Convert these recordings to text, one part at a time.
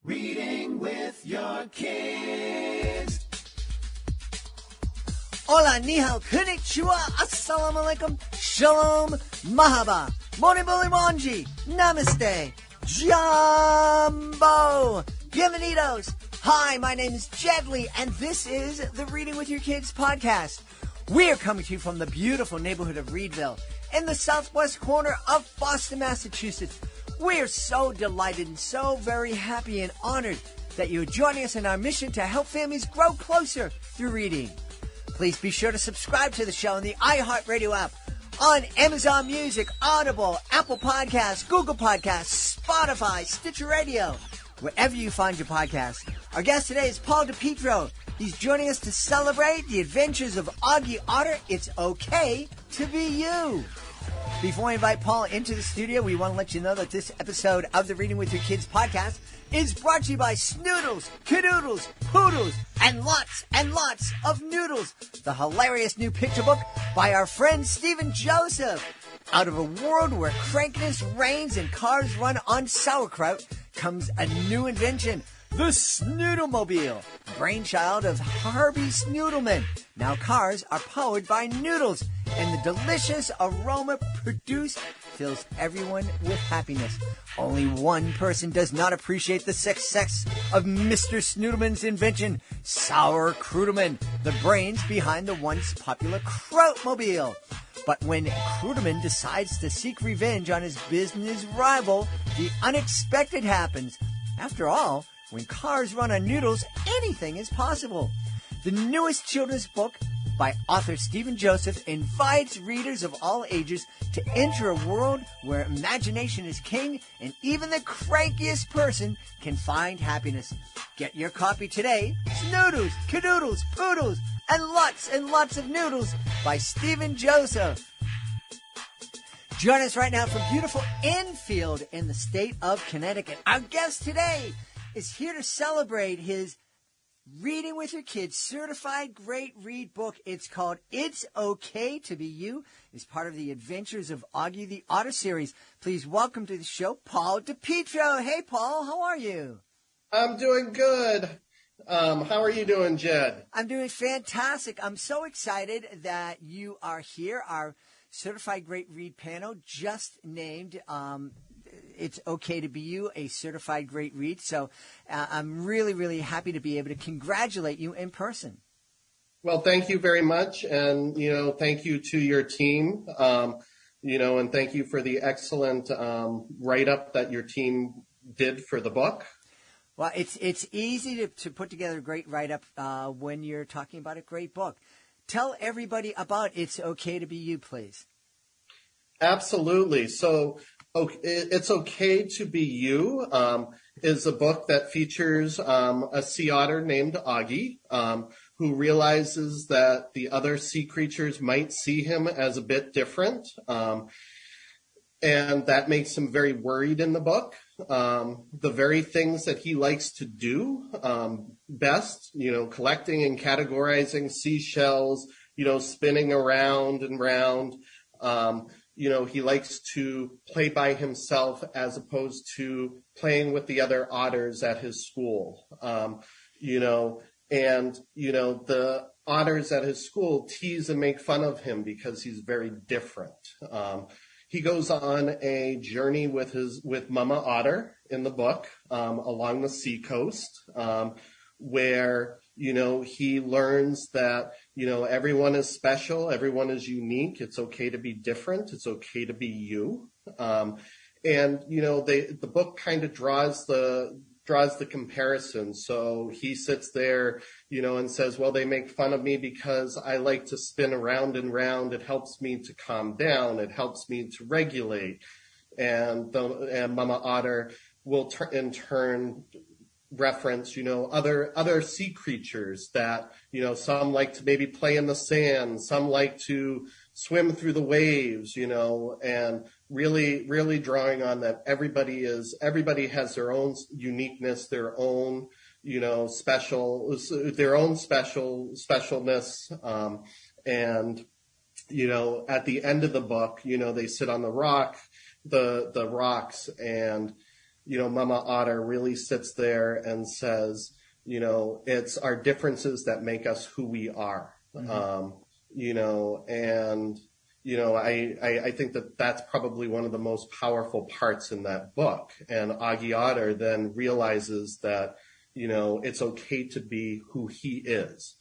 Reading with your kids. Hola, ni hao, konnichiwa, assalamu alaikum, shalom, mahaba, moni boli monji, namaste, jumbo, bienvenidos. Hi, my name is Jedley, and this is the Reading with Your Kids podcast. We're coming to you from the beautiful neighborhood of Reedville in the southwest corner of Boston, Massachusetts. We're so delighted and so very happy and honored that you're joining us in our mission to help families grow closer through reading. Please be sure to subscribe to the show on the iHeartRadio app, on Amazon Music, Audible, Apple Podcasts, Google Podcasts, Spotify, Stitcher Radio, wherever you find your podcast. Our guest today is Paul DiPietro. He's joining us to celebrate the adventures of Auggie Otter. It's okay to be you. Before I invite Paul into the studio, we want to let you know that this episode of the Reading with Your Kids podcast is brought to you by Snoodles, Cadoodles, Poodles, and lots of noodles. The hilarious new picture book by our friend Stephen Joseph. Out of a world where crankiness reigns and cars run on sauerkraut comes a new invention. The Snoodlemobile, brainchild of Harvey Snoodleman. Now cars are powered by noodles, and the delicious aroma produced fills everyone with happiness. Only one person does not appreciate the success of Mr. Snoodleman's invention, Sour Cruderman, the brains behind the once popular Krautmobile. But when Cruderman decides to seek revenge on his business rival, the unexpected happens. After all, when cars run on noodles, anything is possible. The newest children's book by author Stephen Joseph invites readers of all ages to enter a world where imagination is king and even the crankiest person can find happiness. Get your copy today. Snoodles, Cadoodles, Poodles, and lots of noodles by Stephen Joseph. Join us right now from beautiful Enfield in the state of Connecticut. Our guest today is here to celebrate his Reading with Your Kids Certified Great Read book. It's called It's Okay to Be You. It's part of the Adventures of Auggie the Otter series. Please welcome to the show, Paul DiPietro. Hey, Paul, how are you? I'm doing good. How are you doing, Jed? I'm doing fantastic. I'm so excited that you are here. Our Certified Great Read panel just named It's Okay to Be You, a certified great read. So I'm really, really happy to be able to congratulate you in person. Well, thank you very much. And, thank you to your team, and thank you for the excellent write-up that your team did for the book. Well, it's easy to put together a great write-up when you're talking about a great book. Tell everybody about It's Okay to Be You, please. Absolutely. So, It's Okay to Be You is a book that features a sea otter named Auggie who realizes that the other sea creatures might see him as a bit different. And that makes him very worried in the book. The very things that he likes to do best, collecting and categorizing seashells, spinning around and round. He likes to play by himself as opposed to playing with the other otters at his school. The otters at his school tease and make fun of him because he's very different. He goes on a journey with Mama Otter in the book along the seacoast where he learns that, everyone is special, everyone is unique. It's okay to be different. It's okay to be you. The book kind of draws the comparison. So he sits there, and says, well, they make fun of me because I like to spin around and round. It helps me to calm down. It helps me to regulate. And Mama Otter will in turn reference, other sea creatures that, some like to maybe play in the sand, some like to swim through the waves, and really, really drawing on that everybody has their own uniqueness, their own, specialness. At the end of the book, they sit on the rocks and Mama Otter really sits there and says, it's our differences that make us who we are. I think that that's probably one of the most powerful parts in that book. And Auggie Otter then realizes that, it's okay to be who he is.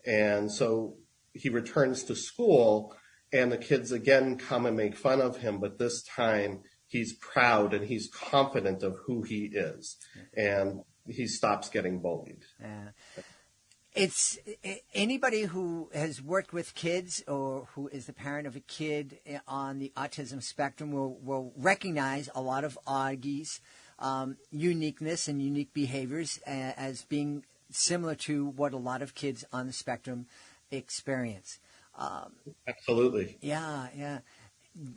And so he returns to school, and the kids again come and make fun of him, but this time he's proud and he's confident of who he is, and he stops getting bullied. It's anybody who has worked with kids or who is the parent of a kid on the autism spectrum will recognize a lot of Auggie's uniqueness and unique behaviors as being similar to what a lot of kids on the spectrum experience. Absolutely. Yeah.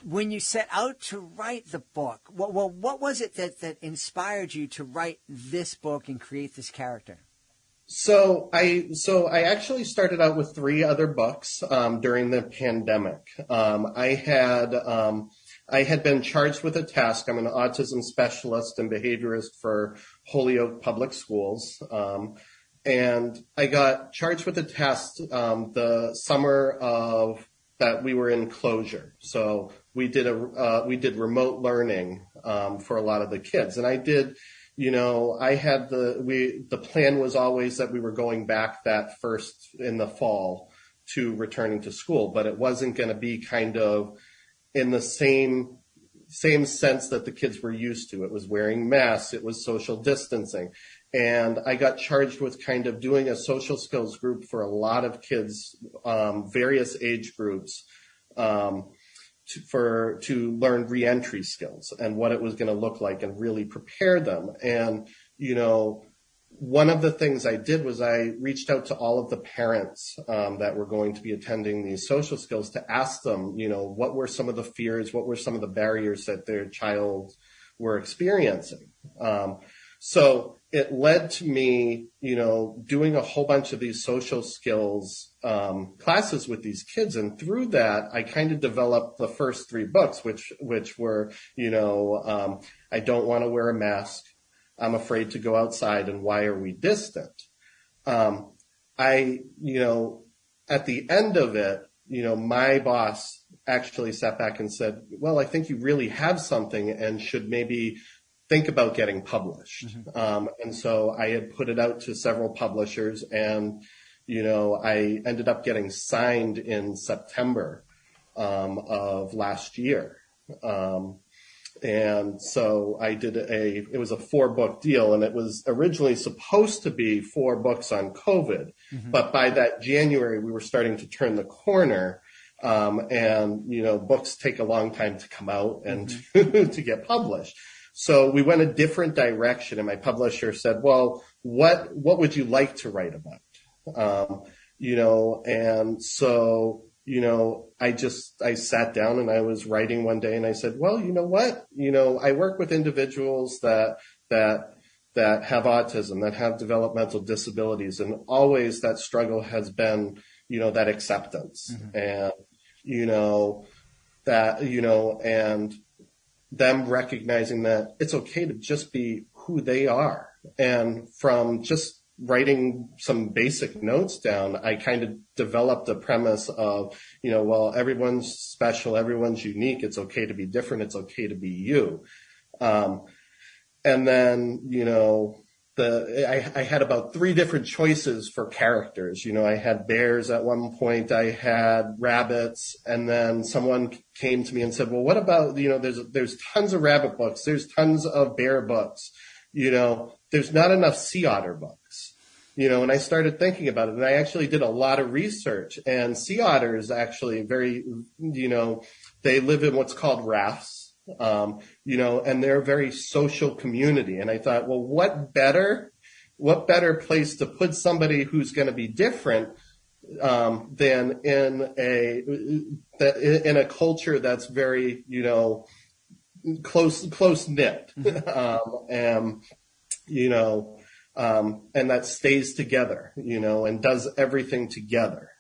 When you set out to write the book, what was it that inspired you to write this book and create this character? So I actually started out with 3 other books during the pandemic. I had been charged with a task. I'm an autism specialist and behaviorist for Holyoke Public Schools. And I got charged with a task the summer of that we were in closure. So we did remote learning for a lot of the kids. And I did, I had the plan was always that we were going back that first in the fall to returning to school, but it wasn't going to be kind of in the same sense that the kids were used to. It was wearing masks, it was social distancing. And I got charged with kind of doing a social skills group for a lot of kids, various age groups, to learn reentry skills and what it was going to look like and really prepare them. And, one of the things I did was I reached out to all of the parents that were going to be attending these social skills to ask them, what were some of the fears, what were some of the barriers that their child were experiencing. So it led to me, doing a whole bunch of these social skills classes with these kids. And through that, I kind of developed the first 3 books, which were, I don't want to wear a mask, I'm afraid to go outside, and why are we distant? At the end of it, my boss actually sat back and said, well, I think you really have something and should maybe think about getting published. And so I had put it out to several publishers, and, I ended up getting signed in September of last year. And so I did it was a 4-book deal, and it was originally supposed to be 4 books on COVID. But by that January, we were starting to turn the corner. And, books take a long time to come out and to get published. So we went a different direction, and my publisher said, well, what would you like to write about? And so, I sat down and I was writing one day, and I said, well, you know what? I work with individuals that have autism, that have developmental disabilities, and always that struggle has been, that acceptance and, and them recognizing that it's okay to just be who they are. And from just writing some basic notes down, I kind of developed a premise of, well, everyone's special, everyone's unique. It's okay to be different. It's okay to be you. And then, I had about 3 different choices for characters. I had bears at one point, I had rabbits, and then someone came to me and said, well, what about, there's tons of rabbit books, there's tons of bear books, there's not enough sea otter books, and I started thinking about it, and I actually did a lot of research, and sea otters actually very, they live in what's called rafts. And they're a very social community. And I thought, well, what better place to put somebody who's going to be different than in a culture that's very, close knit, and that stays together, and does everything together.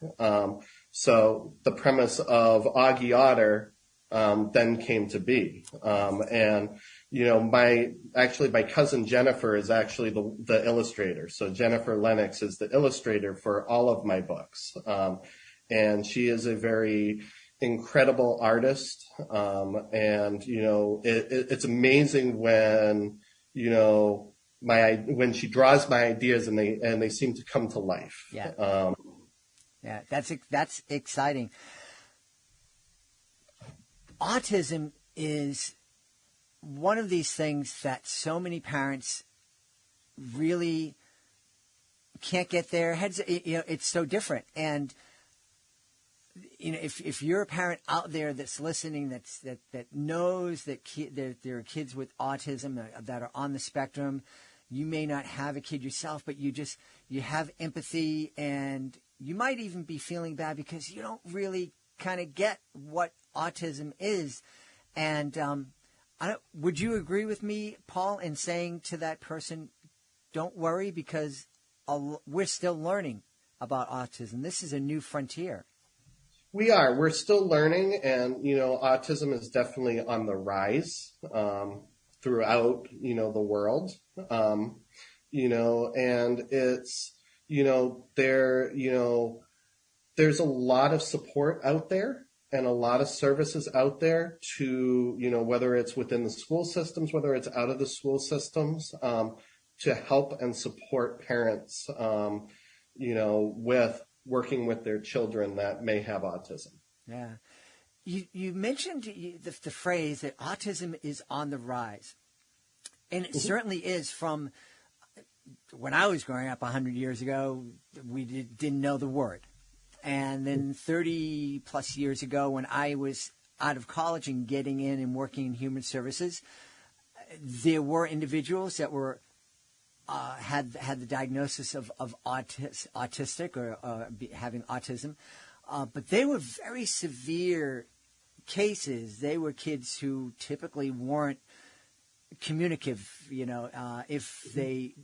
So the premise of Auggie Otter then came to be. And, my cousin Jennifer is actually the illustrator. So Jennifer Lennox is the illustrator for all of my books. And she is a very incredible artist. And, it's amazing when, when she draws my ideas and they seem to come to life. Yeah. Yeah, that's exciting. Autism is one of these things that so many parents really can't get their heads. It's so different, and if you're a parent out there that's listening, that knows that there are kids with autism that are on the spectrum. You may not have a kid yourself, but you have empathy, and you might even be feeling bad because you don't really kind of get what autism is. And would you agree with me, Paul, in saying to that person, don't worry, because we're still learning about autism. This is a new frontier. We are. We're still learning, and, autism is definitely on the rise throughout, the world. And it's, there's a lot of support out there and a lot of services out there to, whether it's within the school systems, whether it's out of the school systems, to help and support parents, with working with their children that may have autism. Yeah. You mentioned the phrase that autism is on the rise. And it certainly is. From when I was growing up 100 years ago, we didn't know the word. And then 30 plus years ago, when I was out of college and getting in and working in human services, there were individuals that were had the diagnosis of autistic or having autism, but they were very severe cases. They were kids who typically weren't communicative. If they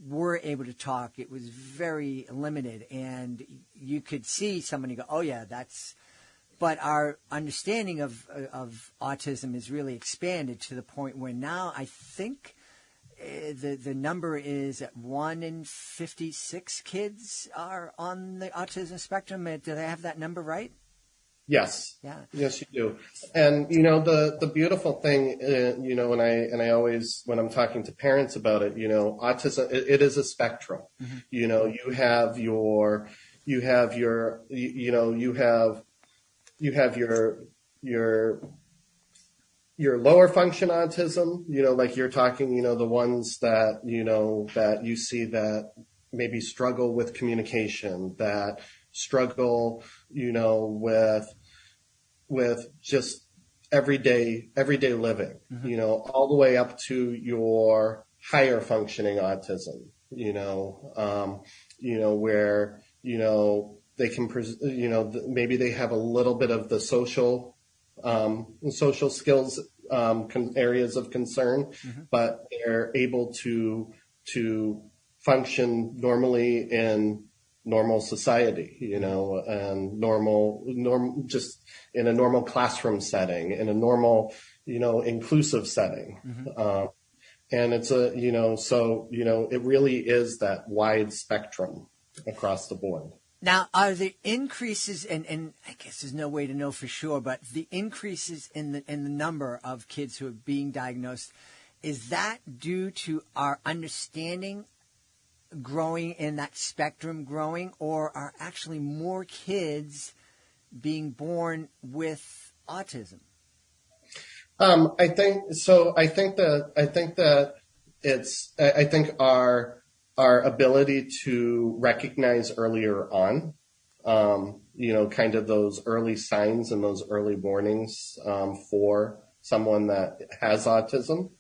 were able to talk, it was very limited, and you could see somebody go, "Oh yeah, that's." But our understanding of autism is really expanded to the point where now I think the number is at 1 in 56 kids are on the autism spectrum. Do they have that number right? Yes. Yeah. Yes, you do. And, the beautiful thing, and I always, when I'm talking to parents about it, autism, it is a spectrum. Mm-hmm. You have your lower function autism, like you're talking, the ones that, that you see that maybe struggle with communication, that struggle, with just everyday living, mm-hmm. All the way up to your higher functioning autism, where, they can, maybe they have a little bit of the social skills, areas of concern, mm-hmm. but they're able to function normally in normal society, and just in a normal classroom setting, in a normal, inclusive setting. Mm-hmm. And it's it really is that wide spectrum across the board. Now, are the increases, and I guess there's no way to know for sure, but the increases in the number of kids who are being diagnosed, is that due to our understanding growing in that spectrum growing, or are actually more kids being born with autism? I think so. I think our ability to recognize earlier on, kind of those early signs and those early warnings for someone that has autism.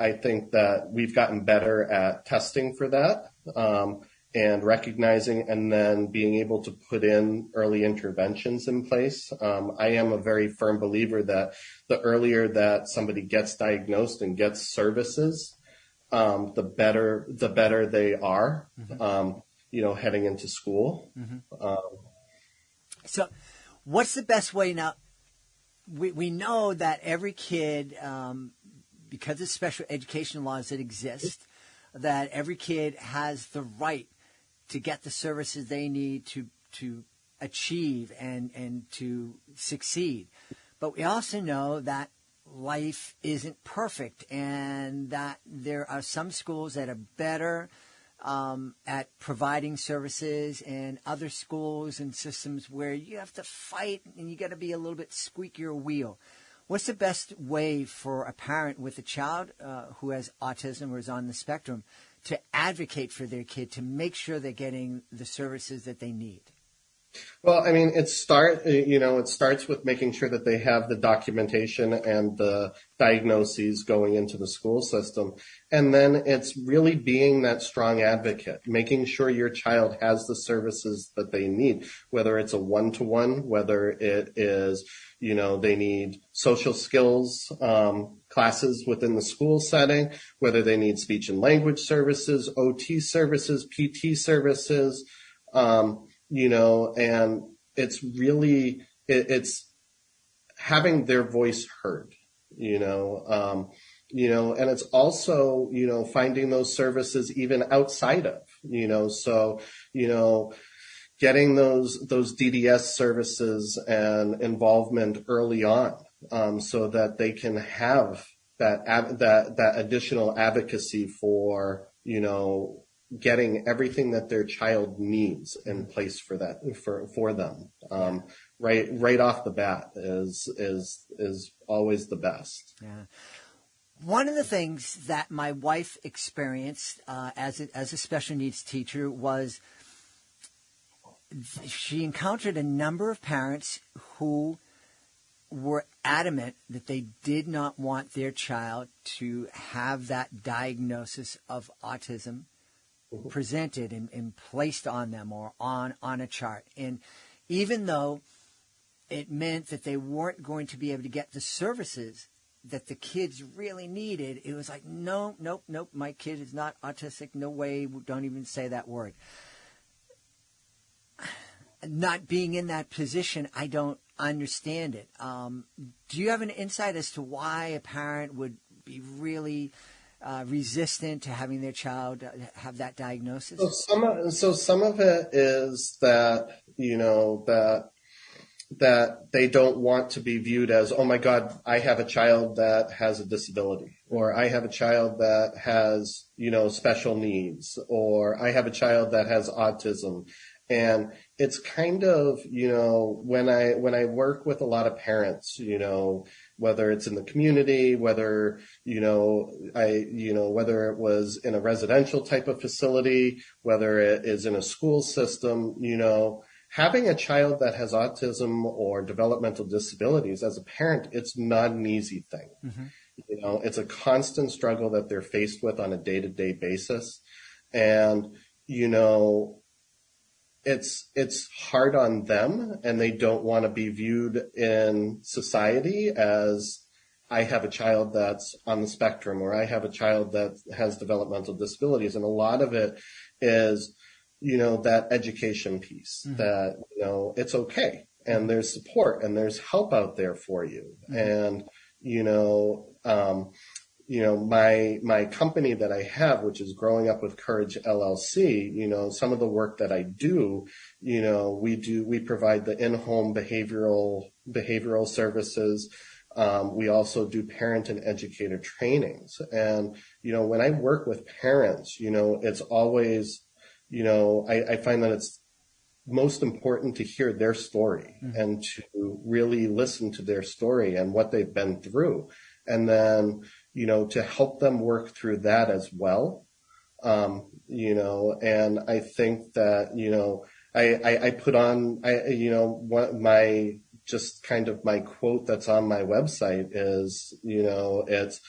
I think that we've gotten better at testing for that, and recognizing and then being able to put in early interventions in place. I am a very firm believer that the earlier that somebody gets diagnosed and gets services, the better they are, mm-hmm. Heading into school. Mm-hmm. So what's the best way now? we know that every kid, because of special education laws that exist, that every kid has the right to get the services they need to achieve and to succeed. But we also know that life isn't perfect, and that there are some schools that are better at providing services, and other schools and systems where you have to fight and you got to be a little bit squeakier wheel. What's the best way for a parent with a child who has autism or is on the spectrum to advocate for their kid to make sure they're getting the services that they need? Well, I mean, it starts with making sure that they have the documentation and the diagnoses going into the school system. And then it's really being that strong advocate, making sure your child has the services that they need, whether it's a one-to-one, whether it is, they need social skills classes within the school setting, whether they need speech and language services, OT services, PT services, and it's really, it's having their voice heard, and it's also, finding those services even outside of, getting those DDS services and involvement early on, so that they can have that additional advocacy for, getting everything that their child needs in place for them. Right off the bat is always the best. Yeah. One of the things that my wife experienced as a special needs teacher was she encountered a number of parents who were adamant that they did not want their child to have that diagnosis of autism presented and placed on them or on a chart. And even though it meant that they weren't going to be able to get the services that the kids really needed, it was like, nope, my kid is not autistic. No way. Don't even say that word. Not being in that position, I don't understand it. Do you have an insight as to why a parent would be really resistant to having their child have that diagnosis? So some of it is that, that they don't want to be viewed as, oh my God, I have a child that has a disability, or I have a child that has, special needs, or I have a child that has autism. And it's kind of, when I work with a lot of parents, whether it's in the community, whether, whether it was in a residential type of facility, whether it is in a school system, having a child that has autism or developmental disabilities as a parent, it's not an easy thing. Mm-hmm. It's a constant struggle that they're faced with on a day-to-day basis. And, it's hard on them, and they don't want to be viewed in society as, I have a child that's on the spectrum, or I have a child that has developmental disabilities. And a lot of it is, that education piece, mm-hmm. that, it's okay, and there's support and there's help out there for you. Mm-hmm. And, my company that I have, which is Growing Up with Courage LLC, some of the work that I do, we provide the in-home behavioral services. We also do parent and educator trainings. And, when I work with parents, it's always, I find that it's most important to hear their story, mm-hmm. and to really listen to their story and what they've been through. And then, to help them work through that as well. And I think that, I put on, what my quote that's on my website is, it's,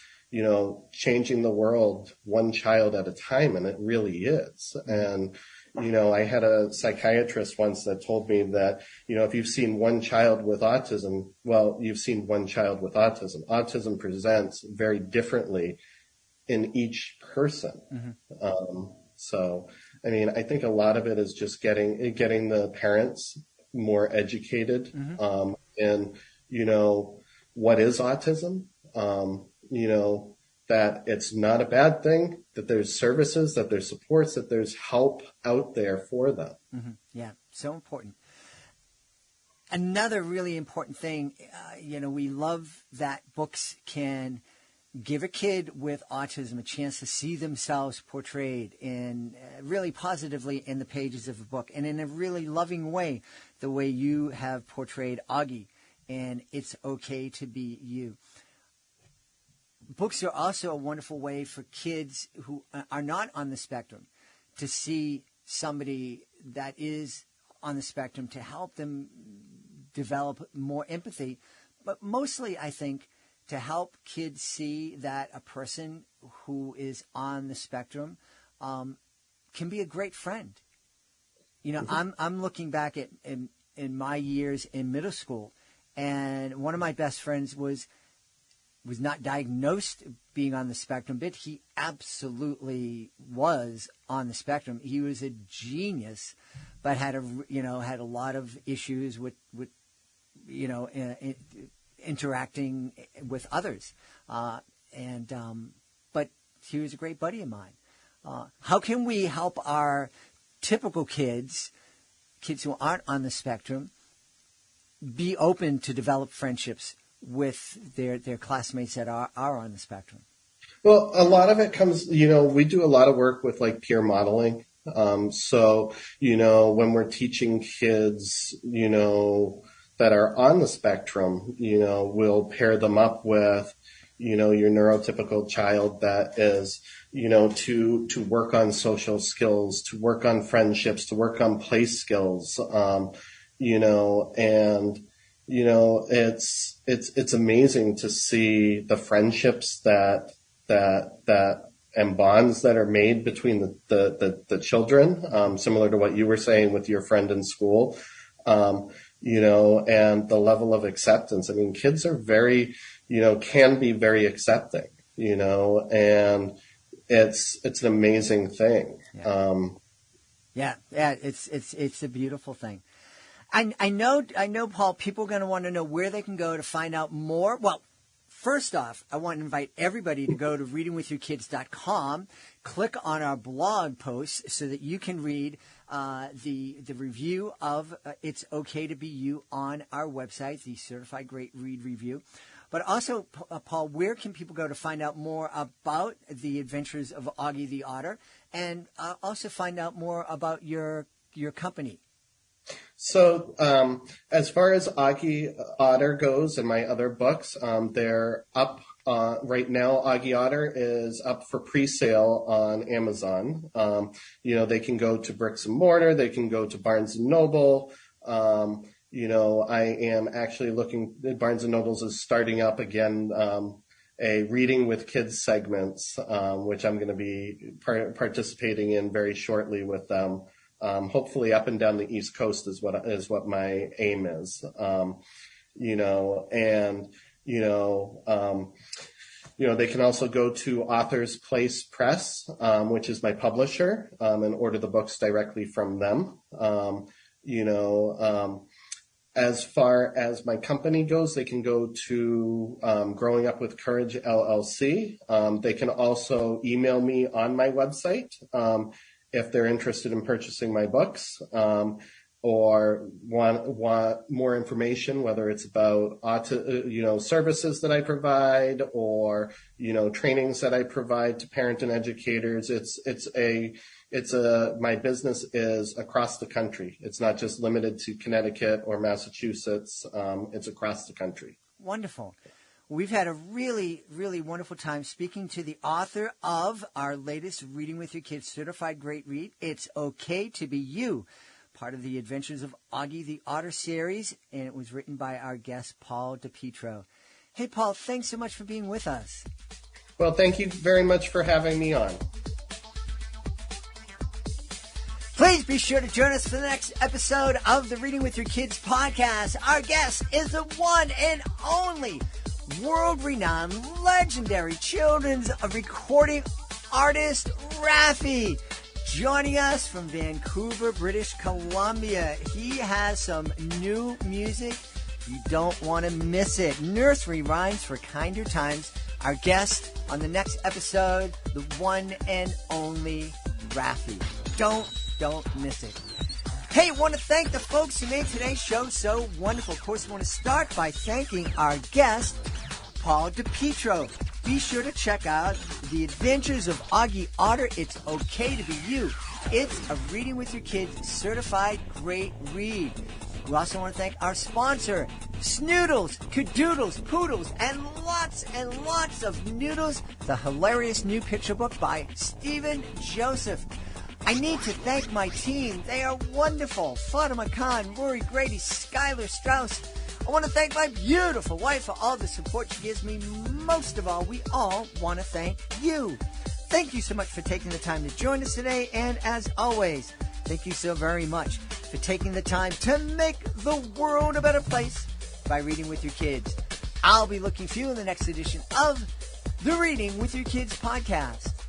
changing the world one child at a time. And it really is. And, I had a psychiatrist once that told me that, if you've seen one child with autism, well, you've seen one child with autism. Autism presents very differently in each person. Mm-hmm. So, I think a lot of it is just getting the parents more educated, mm-hmm. And, what is autism, that it's not a bad thing, that there's services, that there's supports, that there's help out there for them. Mm-hmm. Yeah, so important. Another really important thing, we love that books can give a kid with autism a chance to see themselves portrayed in really positively in the pages of a book, and in a really loving way, the way you have portrayed Auggie, and It's Okay to Be You. Books are also a wonderful way for kids who are not on the spectrum to see somebody that is on the spectrum, to help them develop more empathy, but mostly, I think, to help kids see that a person who is on the spectrum can be a great friend. I'm looking back at in my years in middle school, and one of my best friends was not diagnosed being on the spectrum, but he absolutely was on the spectrum. He was a genius, but had a lot of issues with interacting with others, but he was a great buddy of mine. How can we help our typical kids who aren't on the spectrum, be open to develop friendships with their classmates that are on the spectrum? Well, a lot of it comes, we do a lot of work with like peer modeling. So, when we're teaching kids, that are on the spectrum, we'll pair them up with, your neurotypical child that is, to work on social skills, to work on friendships, to work on play skills, it's amazing to see the friendships that and bonds that are made between the children, similar to what you were saying with your friend in school, and the level of acceptance. I mean, kids are very, can be very accepting, and it's an amazing thing. Yeah. It's a beautiful thing. I know, Paul, people are going to want to know where they can go to find out more. Well, first off, I want to invite everybody to go to readingwithyourkids.com, click on our blog posts so that you can read the review of It's Okay to Be You on our website, the Certified Great Read Review. But also, Paul, where can people go to find out more about the Adventures of Auggie the Otter, and also find out more about your company? So, as far as Auggie Otter goes and my other books, they're up right now. Auggie Otter is up for pre-sale on Amazon. They can go to bricks and mortar. They can go to Barnes and Noble. I am actually looking, Barnes and Nobles is starting up again, a Reading with Kids segments, which I'm going to be participating in very shortly with them. Hopefully up and down the East Coast is what my aim is. They can also go to Author's Place Press, which is my publisher, and order the books directly from them. As far as my company goes, they can go to Growing Up with Courage, LLC. They can also email me on my website if they're interested in purchasing my books, or want more information, whether it's about services that I provide, or trainings that I provide to parent and educators. My business is across the country. It's not just limited to Connecticut or Massachusetts. It's across the country. Wonderful. We've had a really, really wonderful time speaking to the author of our latest Reading with Your Kids Certified Great Read, It's Okay to Be You, part of the Adventures of Auggie the Otter series, and it was written by our guest, Paul DiPietro. Hey, Paul, thanks so much for being with us. Well, thank you very much for having me on. Please be sure to join us for the next episode of the Reading with Your Kids podcast. Our guest is the one and only world-renowned, legendary children's recording artist, Raffi, joining us from Vancouver, British Columbia. He has some new music You don't want to miss it. Nursery Rhymes for Kinder Times. Our guest on the next episode, the one and only Raffi. Don't miss it. Hey, want to thank the folks who made today's show so wonderful. Of course, we want to start by thanking our guest, Paul DiPietro. Be sure to check out The Adventures of Auggie Otter. It's okay to be you. It's a Reading with Your Kids certified great read. We also want to thank our sponsor, Snoodles, Cadoodles, Poodles, and lots of noodles. The hilarious new picture book by Stephen Joseph. I need to thank my team. They are wonderful. Fatima Khan, Rory Grady, Skylar Strauss. I want to thank my beautiful wife for all the support she gives me. Most of all, we all want to thank you. Thank you so much for taking the time to join us today. And as always, thank you so very much for taking the time to make the world a better place by reading with your kids. I'll be looking for you in the next edition of the Reading with Your Kids podcast.